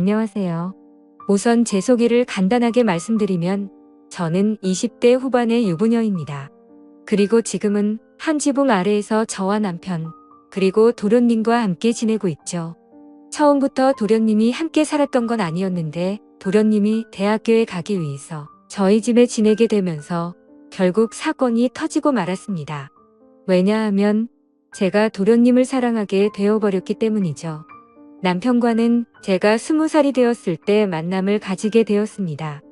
안녕하세요. 우선 제 소개를 간단하게 말씀드리면 저는 20대 후반의 유부녀입니다. 그리고 지금은 한 지붕 아래에서 저와 남편, 그리고 도련님과 함께 지내고 있죠. 처음부터 도련님이 함께 살았던 건 아니었는데 도련님이 대학교에 가기 위해서 저희 집에 지내게 되면서 결국 사건이 터지고 말았습니다. 왜냐하면 제가 도련님을 사랑하게 되어버렸기 때문이죠. 남편과는 제가 20살이 되었을 때 만남을 가지게 되었습니다.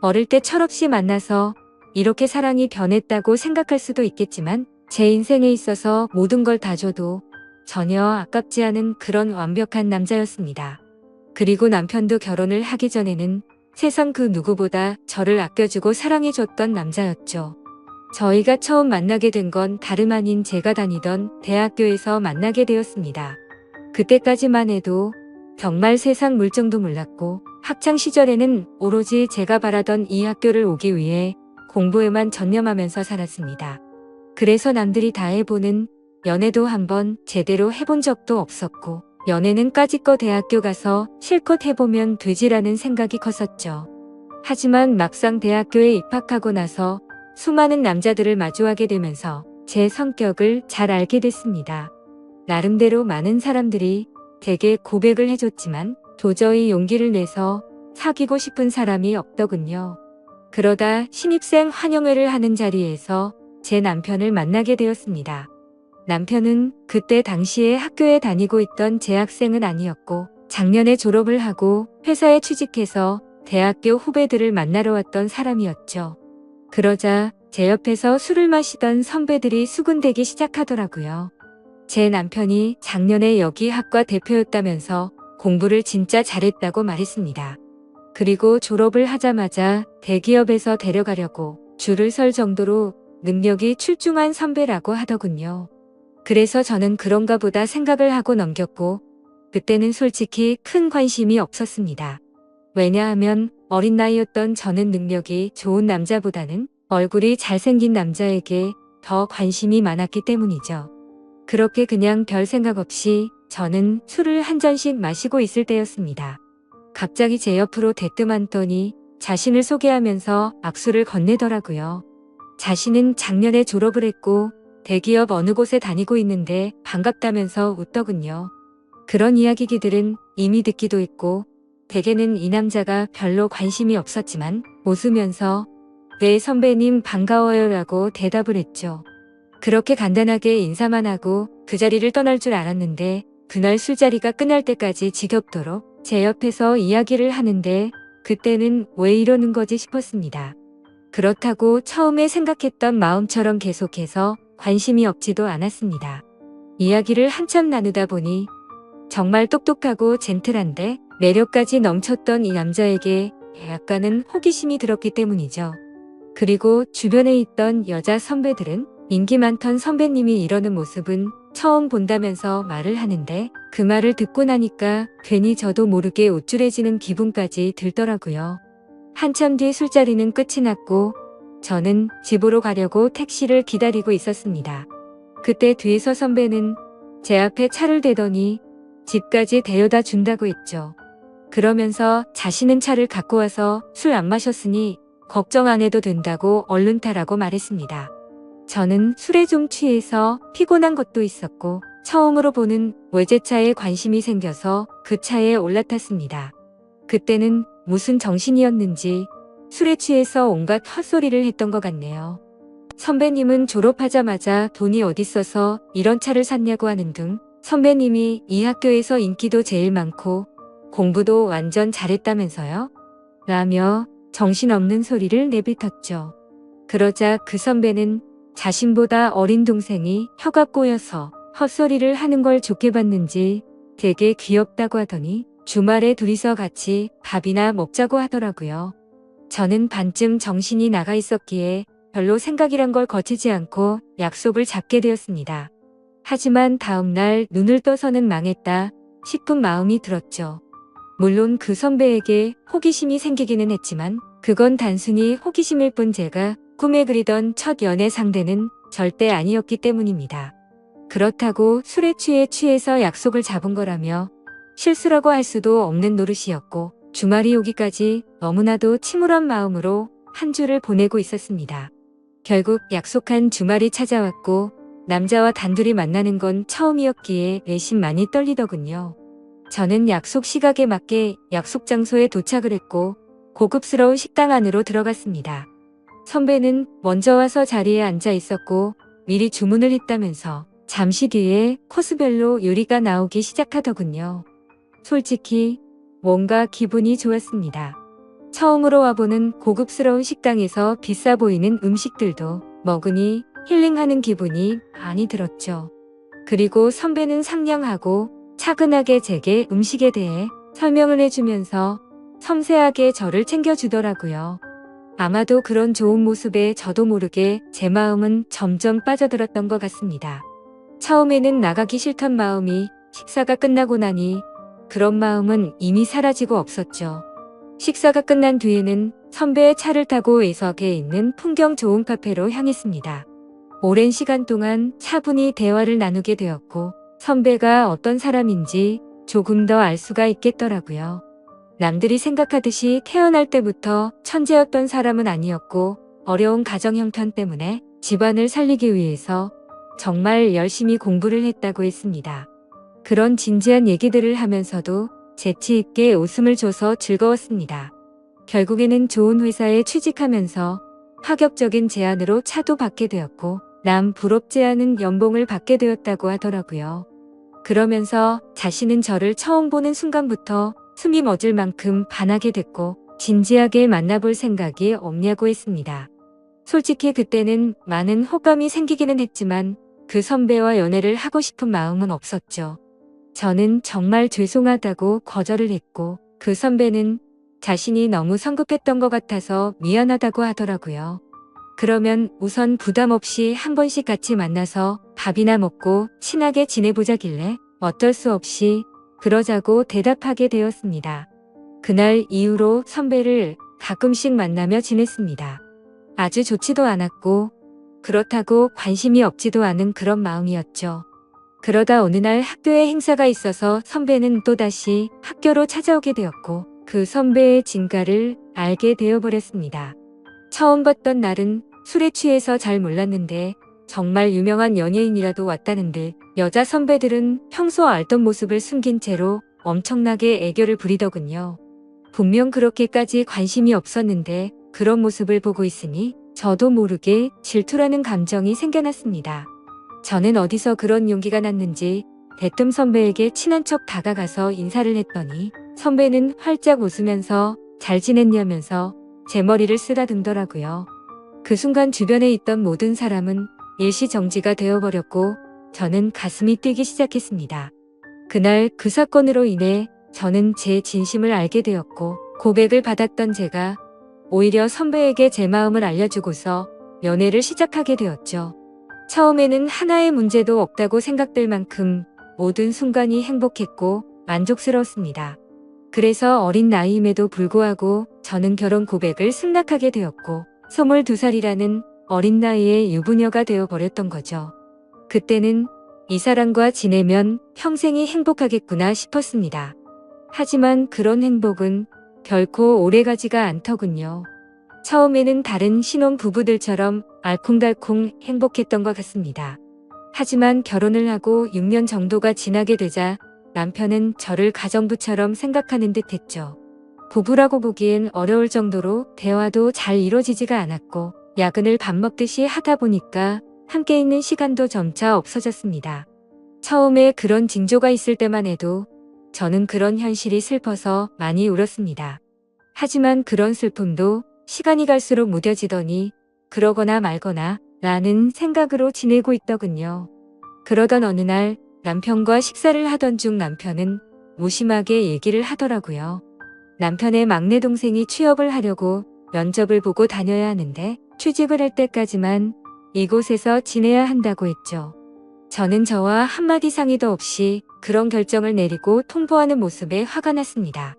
어릴 때 철없이 만나서 이렇게 사랑이 변했다고 생각할 수도 있겠지만 제 인생에 있어서 모든 걸 다 줘도 전혀 아깝지 않은 그런 완벽한 남자였습니다. 그리고 남편도 결혼을 하기 전에는 세상 그 누구보다 저를 아껴주고 사랑해줬던 남자였죠. 저희가 처음 만나게 된 건 다름 아닌 제가 다니던 대학교에서 만나게 되었습니다. 그때까지만 해도 정말 세상 물정도 몰랐고 학창 시절에는 오로지 제가 바라던 이 학교를 오기 위해 공부에만 전념하면서 살았습니다. 그래서 남들이 다 해보는 연애도 한번 제대로 해본 적도 없었고 연애는 까짓거 대학교 가서 실컷 해보면 되지라는 생각이 컸었죠. 하지만 막상 대학교에 입학하고 나서 수많은 남자들을 마주하게 되면서 제 성격을 잘 알게 됐습니다. 나름대로 많은 사람들이 제게 고백을 해줬지만 도저히 용기를 내서 사귀고 싶은 사람이 없더군요. 그러다 신입생 환영회를 하는 자리에서 제 남편을 만나게 되었습니다. 남편은 그때 당시에 학교에 다니고 있던 재학생은 아니었고 작년에 졸업을 하고 회사에 취직해서 대학교 후배들을 만나러 왔던 사람이었죠. 그러자 제 옆에서 술을 마시던 선배들이 수군대기 시작하더라고요. 제 남편이 작년에 여기 학과 대표였다면서 공부를 진짜 잘했다고 말했습니다. 그리고 졸업을 하자마자 대기업에서 데려가려고 줄을 설 정도로 능력이 출중한 선배라고 하더군요. 그래서 저는 그런가 보다 생각을 하고 넘겼고 그때는 솔직히 큰 관심이 없었습니다. 왜냐하면 어린 나이였던 저는 능력이 좋은 남자보다는 얼굴이 잘생긴 남자에게 더 관심이 많았기 때문이죠. 그렇게 그냥 별 생각 없이 저는 술을 한 잔씩 마시고 있을 때였습니다. 갑자기 제 옆으로 대뜸 앉더니 자신을 소개하면서 악수를 건네더라고요. 자신은 작년에 졸업을 했고 대기업 어느 곳에 다니고 있는데 반갑다면서 웃더군요. 그런 이야기들은 이미 듣기도 했고 대개는 이 남자가 별로 관심이 없었지만 웃으면서 네 선배님 반가워요 라고 대답을 했죠. 그렇게 간단하게 인사만 하고 그 자리를 떠날 줄 알았는데 그날 술자리가 끝날 때까지 지겹도록 제 옆에서 이야기를 하는데 그때는 왜 이러는 거지 싶었습니다. 그렇다고 처음에 생각했던 마음처럼 계속해서 관심이 없지도 않았습니다. 이야기를 한참 나누다 보니 정말 똑똑하고 젠틀한데 매력까지 넘쳤던 이 남자에게 약간은 호기심이 들었기 때문이죠. 그리고 주변에 있던 여자 선배들은 인기 많던 선배님이 이러는 모습은 처음 본다면서 말을 하는데 그 말을 듣고 나니까 괜히 저도 모르게 우쭐해지는 기분까지 들더라고요. 한참 뒤 술자리는 끝이 났고 저는 집으로 가려고 택시를 기다리고 있었습니다. 그때 뒤에서 선배는 제 앞에 차를 대더니 집까지 데려다 준다고 했죠. 그러면서 자신은 차를 갖고 와서 술 안 마셨으니 걱정 안 해도 된다고 얼른 타라고 말했습니다. 저는 술에 좀 취해서 피곤한 것도 있었고 처음으로 보는 외제차에 관심이 생겨서 그 차에 올라탔습니다. 그때는 무슨 정신이었는지 술에 취해서 온갖 헛소리를 했던 것 같네요. 선배님은 졸업하자마자 돈이 어딨어서 이런 차를 샀냐고 하는 등 선배님이 이 학교에서 인기도 제일 많고 공부도 완전 잘했다면서요? 라며 정신없는 소리를 내뱉었죠. 그러자 그 선배는 자신보다 어린 동생이 혀가 꼬여서 헛소리를 하는 걸 좋게 봤는지 되게 귀엽다고 하더니 주말에 둘이서 같이 밥이나 먹자고 하더라고요. 저는 반쯤 정신이 나가 있었기에 별로 생각이란 걸 거치지 않고 약속을 잡게 되었습니다. 하지만 다음날 눈을 떠서는 망했다 싶은 마음이 들었죠. 물론 그 선배에게 호기심이 생기기는 했지만 그건 단순히 호기심일 뿐 제가 꿈에 그리던 첫 연애 상대는 절대 아니었기 때문입니다. 그렇다고 술에 취해서 약속을 잡은 거라며 실수라고 할 수도 없는 노릇이었고 주말이 오기까지 너무나도 침울한 마음으로 한 주를 보내고 있었습니다. 결국 약속한 주말이 찾아왔고 남자와 단둘이 만나는 건 처음이었기에 내심 많이 떨리더군요. 저는 약속 시각에 맞게 약속 장소에 도착을 했고 고급스러운 식당 안으로 들어갔습니다. 선배는 먼저 와서 자리에 앉아 있었고 미리 주문을 했다면서 잠시 뒤에 코스별로 요리가 나오기 시작하더군요. 솔직히 뭔가 기분이 좋았습니다. 처음으로 와보는 고급스러운 식당에서 비싸 보이는 음식들도 먹으니 힐링하는 기분이 많이 들었죠. 그리고 선배는 상냥하고 차근하게 제게 음식에 대해 설명을 해주면서 섬세하게 저를 챙겨주더라고요. 아마도 그런 좋은 모습에 저도 모르게 제 마음은 점점 빠져들었던 것 같습니다. 처음에는 나가기 싫던 마음이 식사가 끝나고 나니 그런 마음은 이미 사라지고 없었죠. 식사가 끝난 뒤에는 선배의 차를 타고 외석에 있는 풍경 좋은 카페로 향했습니다. 오랜 시간 동안 차분히 대화를 나누게 되었고 선배가 어떤 사람인지 조금 더 알 수가 있겠더라고요. 남들이 생각하듯이 태어날 때부터 천재였던 사람은 아니었고 어려운 가정 형편 때문에 집안을 살리기 위해서 정말 열심히 공부를 했다고 했습니다. 그런 진지한 얘기들을 하면서도 재치 있게 웃음을 줘서 즐거웠습니다. 결국에는 좋은 회사에 취직하면서 파격적인 제안으로 차도 받게 되었고 남 부럽지 않은 연봉을 받게 되었다고 하더라고요. 그러면서 자신은 저를 처음 보는 순간부터 숨이 멎을 만큼 반하게 됐고 진지하게 만나볼 생각이 없냐고 했습니다. 솔직히 그때는 많은 호감이 생기기는 했지만 그 선배와 연애를 하고 싶은 마음은 없었죠. 저는 정말 죄송하다고 거절을 했고 그 선배는 자신이 너무 성급했던 것 같아서 미안하다고 하더라고요. 그러면 우선 부담 없이 한 번씩 같이 만나서 밥이나 먹고 친하게 지내보자길래 어쩔 수 없이 그러자고 대답하게 되었습니다. 그날 이후로 선배를 가끔씩 만나며 지냈습니다. 아주 좋지도 않았고 그렇다고 관심이 없지도 않은 그런 마음이었죠. 그러다 어느 날 학교에 행사가 있어서 선배는 또다시 학교로 찾아오게 되었고 그 선배의 진가를 알게 되어버렸습니다. 처음 봤던 날은 술에 취해서 잘 몰랐는데 정말 유명한 연예인이라도 왔다는데 여자 선배들은 평소 알던 모습을 숨긴 채로 엄청나게 애교를 부리더군요. 분명 그렇게까지 관심이 없었는데 그런 모습을 보고 있으니 저도 모르게 질투라는 감정이 생겨났습니다. 저는 어디서 그런 용기가 났는지 대뜸 선배에게 친한 척 다가가서 인사를 했더니 선배는 활짝 웃으면서 잘 지냈냐면서 제 머리를 쓰다듬더라고요. 그 순간 주변에 있던 모든 사람은 일시정지가 되어버렸고 저는 가슴이 뛰기 시작했습니다. 그날 그 사건으로 인해 저는 제 진심을 알게 되었고 고백을 받았던 제가 오히려 선배에게 제 마음을 알려주고서 연애를 시작하게 되었죠. 처음에는 하나의 문제도 없다고 생각될 만큼 모든 순간이 행복했고 만족스러웠습니다. 그래서 어린 나이임에도 불구하고 저는 결혼 고백을 승낙하게 되었고 22살이라는 어린 나이에 유부녀가 되어버렸던 거죠. 그때는 이 사람과 지내면 평생이 행복하겠구나 싶었습니다. 하지만 그런 행복은 결코 오래가지가 않더군요. 처음에는 다른 신혼 부부들처럼 알콩달콩 행복했던 것 같습니다. 하지만 결혼을 하고 6년 정도가 지나게 되자 남편은 저를 가정부처럼 생각하는 듯 했죠. 부부라고 보기엔 어려울 정도로 대화도 잘 이루어지지가 않았고 야근을 밥 먹듯이 하다 보니까 함께 있는 시간도 점차 없어졌습니다. 처음에 그런 징조가 있을 때만 해도 저는 그런 현실이 슬퍼서 많이 울었습니다. 하지만 그런 슬픔도 시간이 갈수록 무뎌지더니 그러거나 말거나 라는 생각으로 지내고 있더군요. 그러던 어느 날 남편과 식사를 하던 중 남편은 무심하게 얘기를 하더라고요. 남편의 막내 동생이 취업을 하려고 면접을 보고 다녀야 하는데 취직을 할 때까지만 이곳에서 지내야 한다고 했죠. 저는 저와 한마디 상의도 없이 그런 결정을 내리고 통보하는 모습에 화가 났습니다.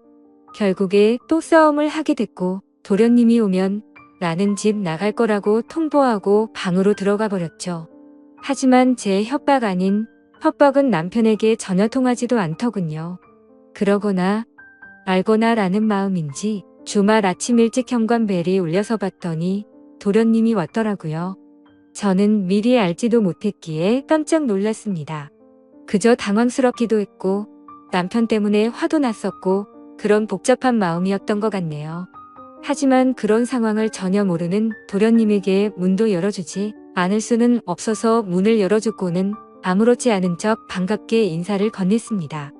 결국에 또 싸움을 하게 됐고 도련님이 오면 나는 집 나갈 거라고 통보하고 방으로 들어가 버렸죠. 하지만 제 협박 아닌 협박은 남편에게 전혀 통하지도 않더군요. 그러거나 알거나 라는 마음인지 주말 아침 일찍 현관벨이 울려서 봤더니 도련님이 왔더라고요. 저는 미리 알지도 못했기에 깜짝 놀랐습니다. 그저 당황스럽기도 했고 남편 때문에 화도 났었고 그런 복잡한 마음이었던 것 같네요. 하지만 그런 상황을 전혀 모르는 도련님에게 문도 열어주지 않을 수는 없어서 문을 열어주고는 아무렇지 않은 척 반갑게 인사를 건넸습니다.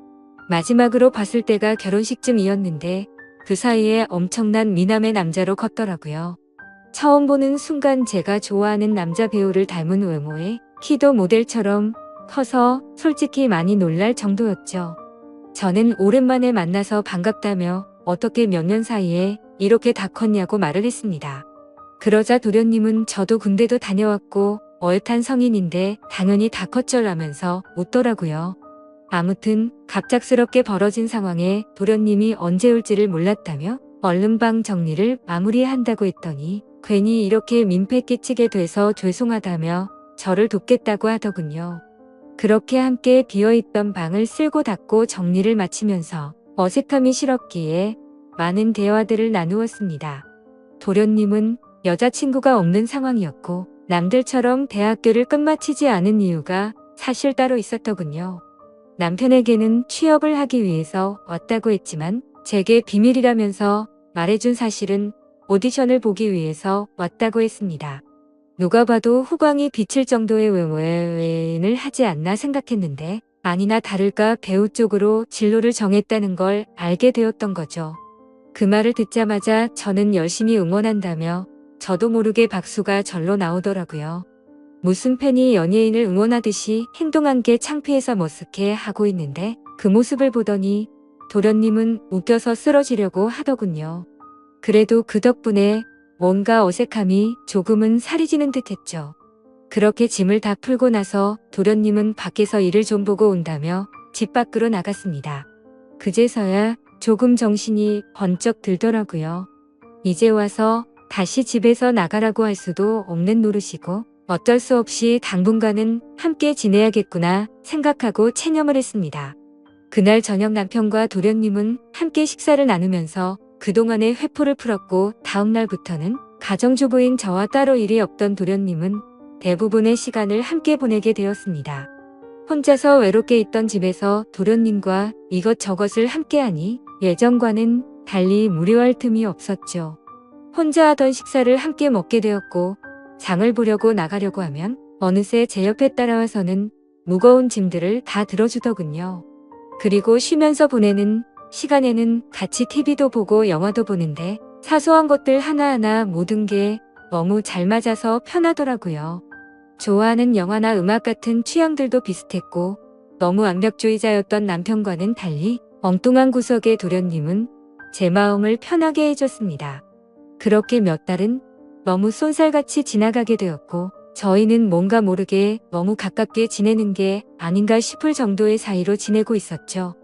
마지막으로 봤을 때가 결혼식쯤이었는데 그 사이에 엄청난 미남의 남자로 컸더라고요. 처음 보는 순간 제가 좋아하는 남자 배우를 닮은 외모에 키도 모델처럼 커서 솔직히 많이 놀랄 정도였죠. 저는 오랜만에 만나서 반갑다며 어떻게 몇 년 사이에 이렇게 다 컸냐고 말을 했습니다. 그러자 도련님은 저도 군대도 다녀왔고 어엿한 성인인데 당연히 다 컸죠라면서 웃더라고요. 아무튼 갑작스럽게 벌어진 상황에 도련님이 언제 올지를 몰랐다며 얼른 방 정리를 마무리한다고 했더니 괜히 이렇게 민폐 끼치게 돼서 죄송하다며 저를 돕겠다고 하더군요. 그렇게 함께 비어있던 방을 쓸고 닦고 정리를 마치면서 어색함이 싫었기에 많은 대화들을 나누었습니다. 도련님은 여자친구가 없는 상황이었고 남들처럼 대학교를 끝마치지 않은 이유가 사실 따로 있었더군요. 남편에게는 취업을 하기 위해서 왔다고 했지만 제게 비밀이라면서 말해준 사실은 오디션을 보기 위해서 왔다고 했습니다. 누가 봐도 후광이 비칠 정도의 외모를 하지 않나 생각했는데 아니나 다를까 배우 쪽으로 진로를 정했다는 걸 알게 되었던 거죠. 그 말을 듣자마자 저는 열심히 응원한다며 저도 모르게 박수가 절로 나오더라고요. 무슨 팬이 연예인을 응원하듯이 행동한 게 창피해서 머쓱해 하고 있는데 그 모습을 보더니 도련님은 웃겨서 쓰러지려고 하더군요. 그래도 그 덕분에 뭔가 어색함이 조금은 사라지는 듯 했죠. 그렇게 짐을 다 풀고 나서 도련님은 밖에서 일을 좀 보고 온다며 집 밖으로 나갔습니다. 그제서야 조금 정신이 번쩍 들더라고요. 이제 와서 다시 집에서 나가라고 할 수도 없는 노릇이고 어쩔 수 없이 당분간은 함께 지내야겠구나 생각하고 체념을 했습니다. 그날 저녁 남편과 도련님은 함께 식사를 나누면서 그동안의 회포를 풀었고 다음 날부터는 가정주부인 저와 따로 일이 없던 도련님은 대부분의 시간을 함께 보내게 되었습니다. 혼자서 외롭게 있던 집에서 도련님과 이것저것을 함께하니 예전과는 달리 무료할 틈이 없었죠. 혼자 하던 식사를 함께 먹게 되었고 장을 보려고 나가려고 하면 어느새 제 옆에 따라와서는 무거운 짐들을 다 들어주더군요. 그리고 쉬면서 보내는 시간에는 같이 TV도 보고 영화도 보는데 사소한 것들 하나하나 모든 게 너무 잘 맞아서 편하더라고요. 좋아하는 영화나 음악 같은 취향들도 비슷했고 너무 완벽주의자였던 남편과는 달리 엉뚱한 구석의 도련님은 제 마음을 편하게 해줬습니다. 그렇게 몇 달은 너무 쏜살같이 지나가게 되었고 저희는 뭔가 모르게 너무 가깝게 지내는 게 아닌가 싶을 정도의 사이로 지내고 있었죠.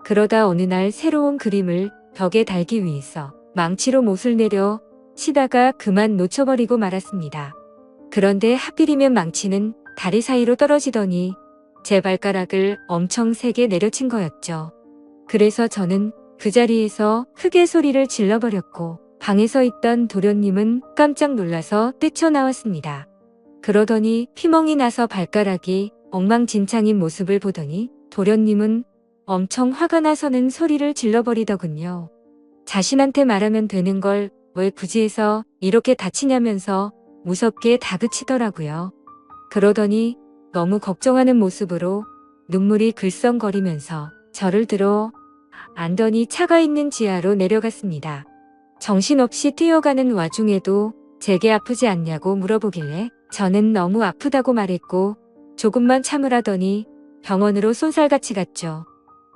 그러다 어느 날 새로운 그림을 벽에 달기 위해서 망치로 못을 내려 치다가 그만 놓쳐버리고 말았습니다. 그런데 하필이면 망치는 다리 사이로 떨어지더니 제 발가락을 엄청 세게 내려친 거였죠. 그래서 저는 그 자리에서 크게 소리를 질러버렸고 방에서 있던 도련님은 깜짝 놀라서 뛰쳐나왔습니다. 그러더니 피멍이 나서 발가락이 엉망진창인 모습을 보더니 도련님은 엄청 화가 나서는 소리를 질러버리더군요. 자신한테 말하면 되는 걸 왜 굳이 해서 이렇게 다치냐면서 무섭게 다그치더라고요. 그러더니 너무 걱정하는 모습으로 눈물이 글썽거리면서 저를 들어 안더니 차가 있는 지하로 내려갔습니다. 정신없이 뛰어가는 와중에도 제게 아프지 않냐고 물어보길래 저는 너무 아프다고 말했고 조금만 참으라더니 병원으로 쏜살같이 갔죠.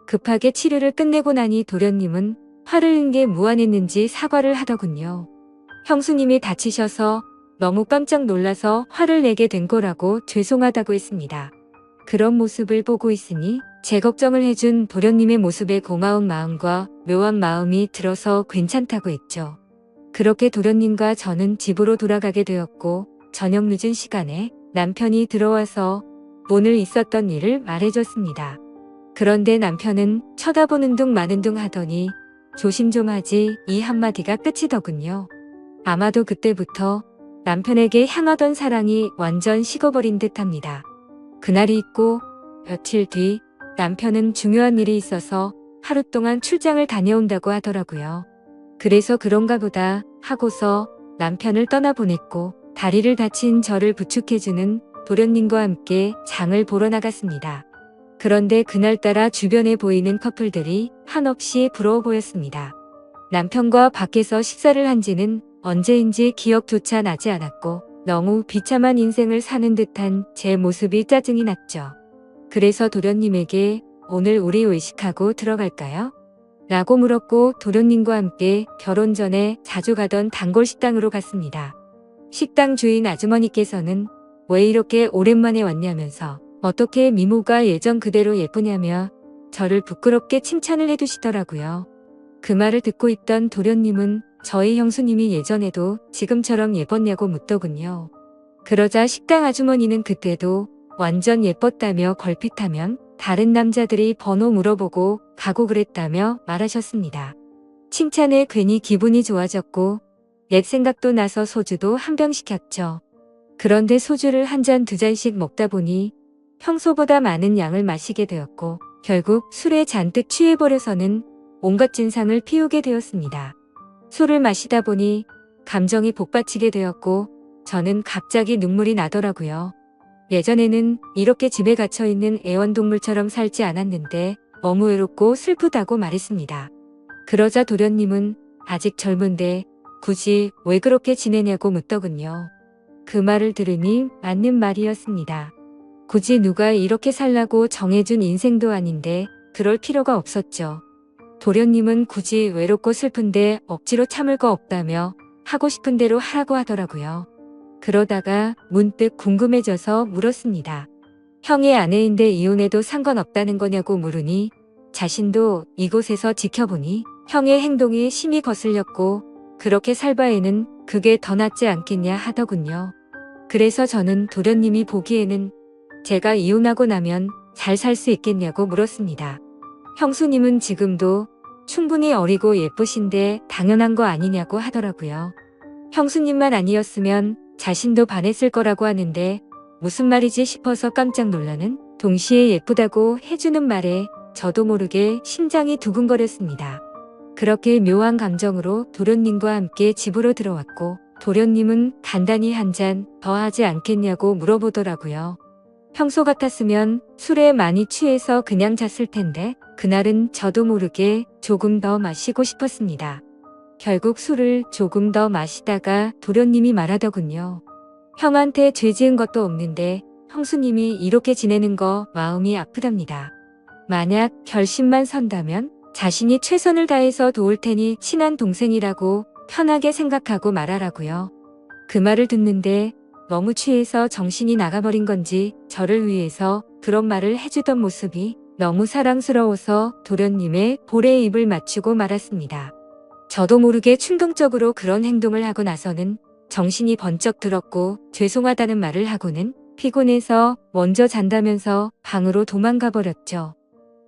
급하게 치료를 끝내고 나니 도련님은 화를 낸 게 무안했는지 사과를 하더군요. 형수님이 다치셔서 너무 깜짝 놀라서 화를 내게 된 거라고 죄송하다고 했습니다. 그런 모습을 보고 있으니 제 걱정을 해준 도련님의 모습에 고마운 마음과 묘한 마음이 들어서 괜찮다고 했죠. 그렇게 도련님과 저는 집으로 돌아가게 되었고 저녁 늦은 시간에 남편이 들어와서 오늘 있었던 일을 말해줬습니다. 그런데 남편은 쳐다보는 둥 마는 둥 하더니 조심 좀 하지 이 한마디가 끝이더군요. 아마도 그때부터 남편에게 향하던 사랑이 완전 식어버린 듯합니다. 그날이 있고 며칠 뒤 남편은 중요한 일이 있어서 하루 동안 출장을 다녀온다고 하더라고요. 그래서 그런가 보다 하고서 남편을 떠나보냈고 다리를 다친 저를 부축해주는 도련님과 함께 장을 보러 나갔습니다. 그런데 그날따라 주변에 보이는 커플들이 한없이 부러워 보였습니다. 남편과 밖에서 식사를 한 지는 언제인지 기억조차 나지 않았고 너무 비참한 인생을 사는 듯한 제 모습이 짜증이 났죠. 그래서 도련님에게 오늘 우리 외식하고 들어갈까요? 라고 물었고 도련님과 함께 결혼 전에 자주 가던 단골 식당으로 갔습니다. 식당 주인 아주머니께서는 왜 이렇게 오랜만에 왔냐면서 어떻게 미모가 예전 그대로 예쁘냐며 저를 부끄럽게 칭찬을 해주시더라고요. 그 말을 듣고 있던 도련님은 저희 형수님이 예전에도 지금처럼 예뻤냐고 묻더군요. 그러자 식당 아주머니는 그때도 완전 예뻤다며 걸핏하면 다른 남자들이 번호 물어보고 가고 그랬다며 말하셨습니다. 칭찬에 괜히 기분이 좋아졌고 옛 생각도 나서 소주도 한 병 시켰죠. 그런데 소주를 한 잔 두 잔씩 먹다 보니 평소보다 많은 양을 마시게 되었고 결국 술에 잔뜩 취해버려서는 온갖 진상을 피우게 되었습니다. 술을 마시다 보니 감정이 복받치게 되었고 저는 갑자기 눈물이 나더라고요. 예전에는 이렇게 집에 갇혀있는 애완동물처럼 살지 않았는데 너무 외롭고 슬프다고 말했습니다. 그러자 도련님은 아직 젊은데 굳이 왜 그렇게 지내냐고 묻더군요. 그 말을 들으니 맞는 말이었습니다. 굳이 누가 이렇게 살라고 정해준 인생도 아닌데 그럴 필요가 없었죠. 도련님은 굳이 외롭고 슬픈데 억지로 참을 거 없다며 하고 싶은 대로 하라고 하더라고요. 그러다가 문득 궁금해져서 물었습니다. 형의 아내인데 이혼해도 상관없다는 거냐고 물으니 자신도 이곳에서 지켜보니 형의 행동이 심히 거슬렸고 그렇게 살 바에는 그게 더 낫지 않겠냐 하더군요. 그래서 저는 도련님이 보기에는 제가 이혼하고 나면 잘 살 수 있겠냐고 물었습니다. 형수님은 지금도 충분히 어리고 예쁘신데 당연한 거 아니냐고 하더라고요. 형수님만 아니었으면 자신도 반했을 거라고 하는데 무슨 말이지 싶어서 깜짝 놀라는 동시에 예쁘다고 해주는 말에 저도 모르게 심장이 두근거렸습니다. 그렇게 묘한 감정으로 도련님과 함께 집으로 들어왔고 도련님은 간단히 한 잔 더 하지 않겠냐고 물어보더라고요. 평소 같았으면 술에 많이 취해서 그냥 잤을 텐데 그날은 저도 모르게 조금 더 마시고 싶었습니다. 결국 술을 조금 더 마시다가 도련님이 말하더군요. 형한테 죄 지은 것도 없는데 형수님이 이렇게 지내는 거 마음이 아프답니다. 만약 결심만 선다면 자신이 최선을 다해서 도울 테니 친한 동생이라고 편하게 생각하고 말하라고요. 그 말을 듣는데 너무 취해서 정신이 나가버린 건지 저를 위해서 그런 말을 해주던 모습이 너무 사랑스러워서 도련님의 볼에 입을 맞추고 말았습니다. 저도 모르게 충동적으로 그런 행동을 하고 나서는 정신이 번쩍 들었고 죄송하다는 말을 하고는 피곤해서 먼저 잔다면서 방으로 도망가 버렸죠.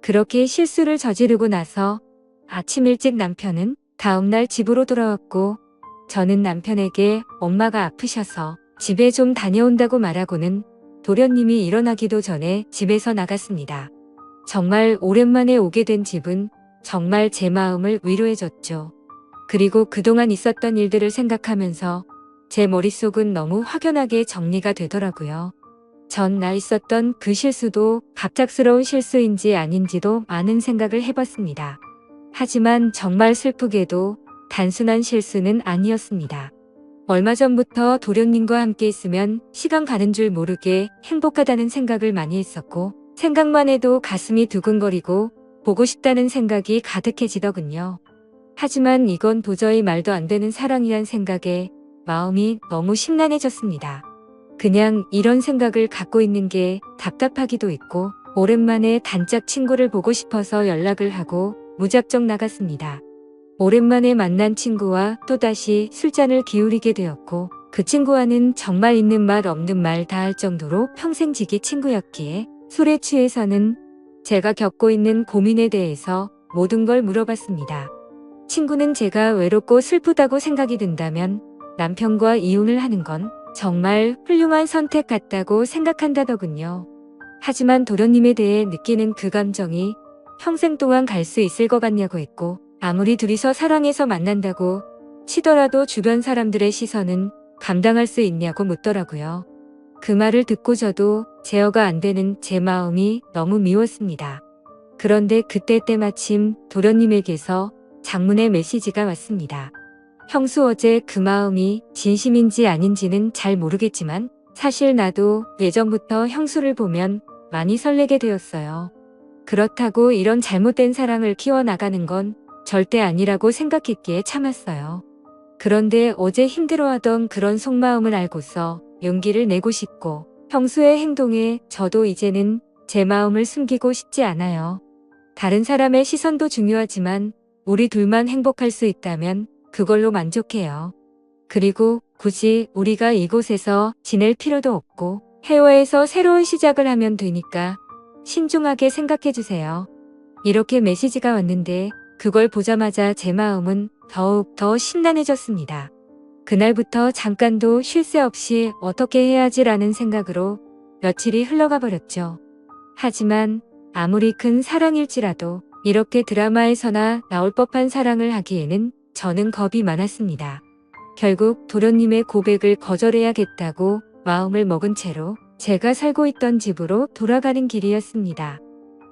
그렇게 실수를 저지르고 나서 아침 일찍 남편은 다음날 집으로 돌아왔고 저는 남편에게 엄마가 아프셔서 집에 좀 다녀온다고 말하고는 도련님이 일어나기도 전에 집에서 나갔습니다. 정말 오랜만에 오게 된 집은 정말 제 마음을 위로해줬죠. 그리고 그동안 있었던 일들을 생각하면서 제 머릿속은 너무 확연하게 정리가 되더라고요. 전날 있었던 그 실수도 갑작스러운 실수인지 아닌지도 많은 생각을 해봤습니다. 하지만 정말 슬프게도 단순한 실수는 아니었습니다. 얼마 전부터 도련님과 함께 있으면 시간 가는 줄 모르게 행복하다는 생각을 많이 했었고 생각만 해도 가슴이 두근거리고 보고 싶다는 생각이 가득해지더군요. 하지만 이건 도저히 말도 안 되는 사랑이란 생각에 마음이 너무 심란해졌습니다. 그냥 이런 생각을 갖고 있는 게 답답하기도 했고 오랜만에 단짝 친구를 보고 싶어서 연락을 하고 무작정 나갔습니다. 오랜만에 만난 친구와 또다시 술잔을 기울이게 되었고 그 친구와는 정말 있는 말 없는 말 다 할 정도로 평생 지기 친구였기에 술에 취해서는 제가 겪고 있는 고민에 대해서 모든 걸 물어봤습니다. 친구는 제가 외롭고 슬프다고 생각이 든다면 남편과 이혼을 하는 건 정말 훌륭한 선택 같다고 생각한다더군요. 하지만 도련님에 대해 느끼는 그 감정이 평생 동안 갈 수 있을 것 같냐고 했고, 아무리 둘이서 사랑해서 만난다고 치더라도 주변 사람들의 시선은 감당할 수 있냐고 묻더라고요. 그 말을 듣고 저도 제어가 안 되는 제 마음이 너무 미웠습니다. 그런데 그때 때마침 도련님에게서 장문의 메시지가 왔습니다. 형수, 어제 그 마음이 진심인지 아닌지는 잘 모르겠지만 사실 나도 예전부터 형수를 보면 많이 설레게 되었어요. 그렇다고 이런 잘못된 사랑을 키워나가는 건 절대 아니라고 생각했기에 참았어요. 그런데 어제 힘들어하던 그런 속마음을 알고서 용기를 내고 싶고, 형수의 행동에 저도 이제는 제 마음을 숨기고 싶지 않아요. 다른 사람의 시선도 중요하지만 우리 둘만 행복할 수 있다면 그걸로 만족해요. 그리고 굳이 우리가 이곳에서 지낼 필요도 없고 해외에서 새로운 시작을 하면 되니까 신중하게 생각해주세요. 이렇게 메시지가 왔는데 그걸 보자마자 제 마음은 더욱 더 심란해졌습니다. 그날부터 잠깐도 쉴 새 없이 어떻게 해야지라는 생각으로 며칠이 흘러가 버렸죠. 하지만 아무리 큰 사랑일지라도 이렇게 드라마에서나 나올 법한 사랑을 하기에는 저는 겁이 많았습니다. 결국 도련님의 고백을 거절해야겠다고 마음을 먹은 채로 제가 살고 있던 집으로 돌아가는 길이었습니다.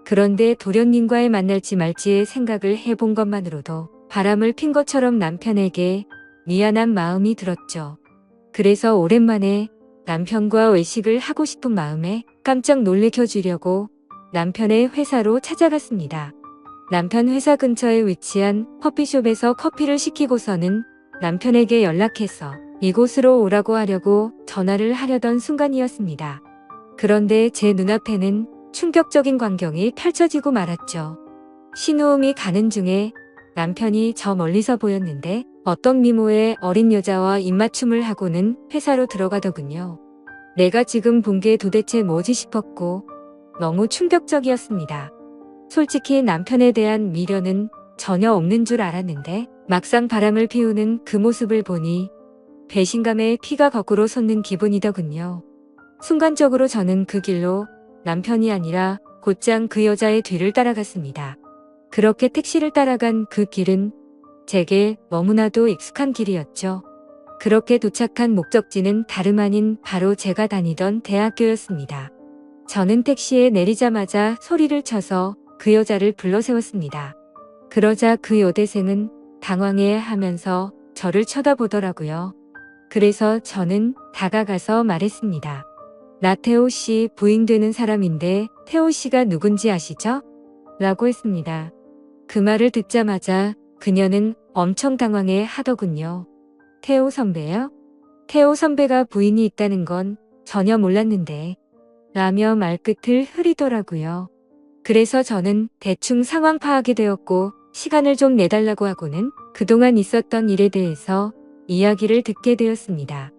그런데 도련님과의 만날지 말지의 생각을 해본 것만으로도 바람을 핀 것처럼 남편에게 미안한 마음이 들었죠. 그래서 오랜만에 남편과 외식을 하고 싶은 마음에 깜짝 놀래켜주려고 남편의 회사로 찾아갔습니다. 남편 회사 근처에 위치한 커피숍에서 커피를 시키고서는 남편에게 연락해서 이곳으로 오라고 하려고 전화를 하려던 순간이었습니다. 그런데 제 눈앞에는 충격적인 광경이 펼쳐지고 말았죠. 신호음이 가는 중에 남편이 저 멀리서 보였는데 어떤 미모의 어린 여자와 입맞춤을 하고는 회사로 들어가더군요. 내가 지금 본 게 도대체 뭐지 싶었고 너무 충격적이었습니다. 솔직히 남편에 대한 미련은 전혀 없는 줄 알았는데 막상 바람을 피우는 그 모습을 보니 배신감에 피가 거꾸로 솟는 기분이더군요. 순간적으로 저는 그 길로 남편이 아니라 곧장 그 여자의 뒤를 따라갔습니다. 그렇게 택시를 따라간 그 길은 제게 너무나도 익숙한 길이었죠. 그렇게 도착한 목적지는 다름 아닌 바로 제가 다니던 대학교였습니다. 저는 택시에 내리자마자 소리를 쳐서 그 여자를 불러 세웠습니다. 그러자 그 여대생은 당황해 하면서 저를 쳐다보더라고요. 그래서 저는 다가가서 말했습니다. 나 태호 씨 부인 되는 사람인데 태호 씨가 누군지 아시죠? 라고 했습니다. 그 말을 듣자마자 그녀는 엄청 당황해 하더군요. 태호 선배요? 태호 선배가 부인이 있다는 건 전혀 몰랐는데 라며 말끝을 흐리더라고요. 그래서 저는 대충 상황 파악이 되었고 시간을 좀 내달라고 하고는 그동안 있었던 일에 대해서 이야기를 듣게 되었습니다.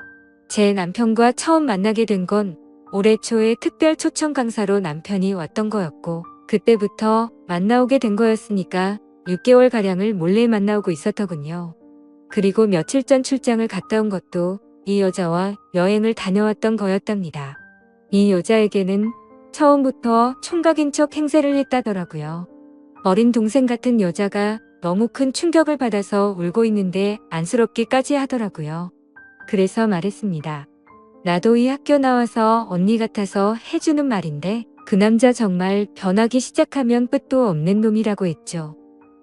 제 남편과 처음 만나게 된 건 올해 초에 특별 초청 강사로 남편이 왔던 거였고 그때부터 만나오게 된 거였으니까 6개월가량을 몰래 만나오고 있었더군요. 그리고 며칠 전 출장을 갔다 온 것도 이 여자와 여행을 다녀왔던 거였답니다. 이 여자에게는 처음부터 총각인 척 행세를 했다더라고요. 어린 동생 같은 여자가 너무 큰 충격을 받아서 울고 있는데 안쓰럽기까지 하더라고요. 그래서 말했습니다. 나도 이 학교 나와서 언니 같아서 해주는 말인데 그 남자 정말 변하기 시작하면 끝도 없는 놈이라고 했죠.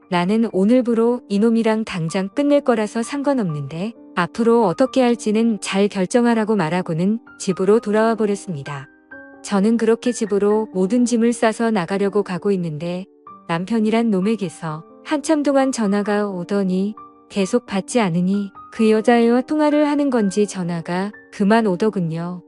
나는 오늘부로 이놈이랑 당장 끝낼 거라서 상관없는데 앞으로 어떻게 할지는 잘 결정하라고 말하고는 집으로 돌아와 버렸습니다. 저는 그렇게 집으로 모든 짐을 싸서 나가려고 가고 있는데 남편이란 놈에게서 한참 동안 전화가 오더니 계속 받지 않으니 그 여자애와 통화를 하는 건지 전화가 그만 오더군요.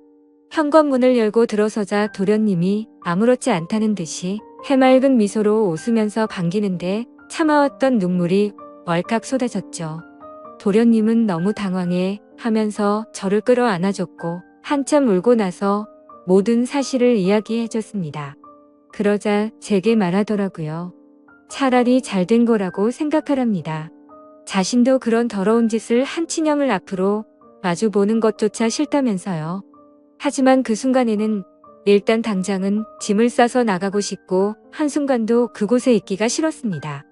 현관문을 열고 들어서자 도련님이 아무렇지 않다는 듯이 해맑은 미소로 웃으면서 반기는데 참아왔던 눈물이 왈칵 쏟아졌죠. 도련님은 너무 당황해 하면서 저를 끌어안아줬고 한참 울고 나서 모든 사실을 이야기해줬습니다. 그러자 제게 말하더라고요. 차라리 잘된 거라고 생각하랍니다. 자신도 그런 더러운 짓을 한 친형을 앞으로 마주보는 것조차 싫다면서요. 하지만 그 순간에는 일단 당장은 짐을 싸서 나가고 싶고 한순간도 그곳에 있기가 싫었습니다.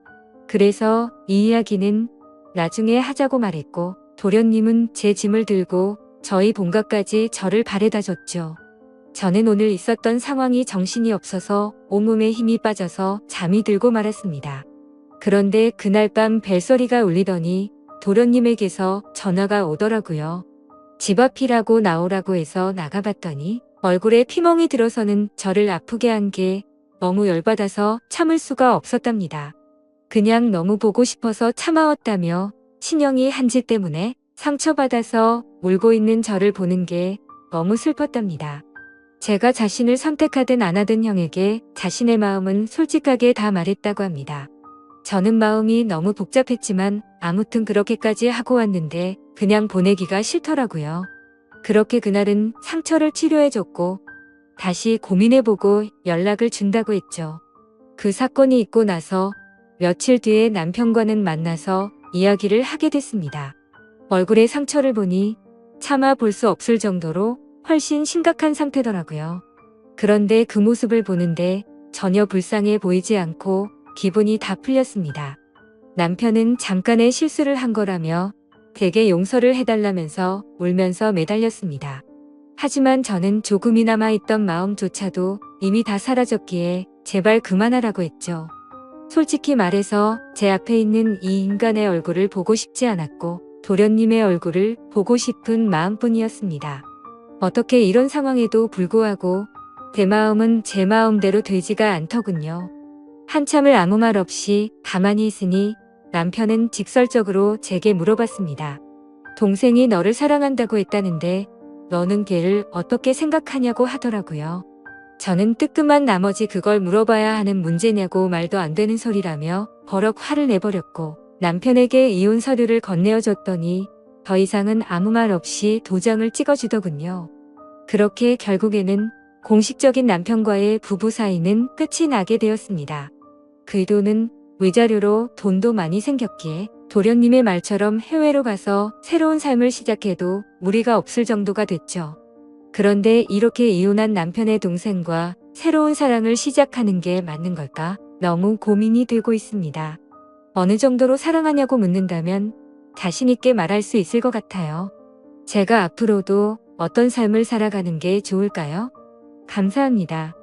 그래서 이 이야기는 나중에 하자고 말했고 도련님은 제 짐을 들고 저희 본가까지 저를 바래다 줬죠. 저는 오늘 있었던 상황이 정신이 없어서 온몸에 힘이 빠져서 잠이 들고 말았습니다. 그런데 그날 밤 벨소리가 울리더니 도련님에게서 전화가 오더라고요. 집 앞이라고 나오라고 해서 나가봤더니 얼굴에 피멍이 들어서는 저를 아프게 한 게 너무 열받아서 참을 수가 없었답니다. 그냥 너무 보고 싶어서 참아왔다며 친형이 한 짓 때문에 상처받아서 울고 있는 저를 보는 게 너무 슬펐답니다. 제가 자신을 선택하든 안 하든 형에게 자신의 마음은 솔직하게 다 말했다고 합니다. 저는 마음이 너무 복잡했지만 아무튼 그렇게까지 하고 왔는데 그냥 보내기가 싫더라고요. 그렇게 그날은 상처를 치료해줬고 다시 고민해보고 연락을 준다고 했죠. 그 사건이 있고 나서 며칠 뒤에 남편과는 만나서 이야기를 하게 됐습니다. 얼굴에 상처를 보니 차마 볼 수 없을 정도로 훨씬 심각한 상태더라고요. 그런데 그 모습을 보는데 전혀 불쌍해 보이지 않고 기분이 다 풀렸습니다. 남편은 잠깐의 실수를 한 거라며 되게 용서를 해달라면서 울면서 매달렸습니다. 하지만 저는 조금이나마 있던 마음조차도 이미 다 사라졌기에 제발 그만하라고 했죠. 솔직히 말해서 제 앞에 있는 이 인간의 얼굴을 보고 싶지 않았고 도련님의 얼굴을 보고 싶은 마음뿐이었습니다. 어떻게 이런 상황에도 불구하고 제 마음은 제 마음대로 되지가 않더군요. 한참을 아무 말 없이 가만히 있으니 남편은 직설적으로 제게 물어봤습니다. 동생이 너를 사랑한다고 했다는데 너는 걔를 어떻게 생각하냐고 하더라고요. 저는 뜨끔한 나머지 그걸 물어봐야 하는 문제냐고 말도 안 되는 소리라며 버럭 화를 내버렸고 남편에게 이혼 서류를 건네어줬더니 더 이상은 아무 말 없이 도장을 찍어주더군요. 그렇게 결국에는 공식적인 남편과의 부부 사이는 끝이 나게 되었습니다. 그 돈은 위자료로 돈도 많이 생겼기에 도련님의 말처럼 해외로 가서 새로운 삶을 시작해도 무리가 없을 정도가 됐죠. 그런데 이렇게 이혼한 남편의 동생과 새로운 사랑을 시작하는 게 맞는 걸까? 너무 고민이 되고 있습니다. 어느 정도로 사랑하냐고 묻는다면 자신 있게 말할 수 있을 것 같아요. 제가 앞으로도 어떤 삶을 살아가는 게 좋을까요? 감사합니다.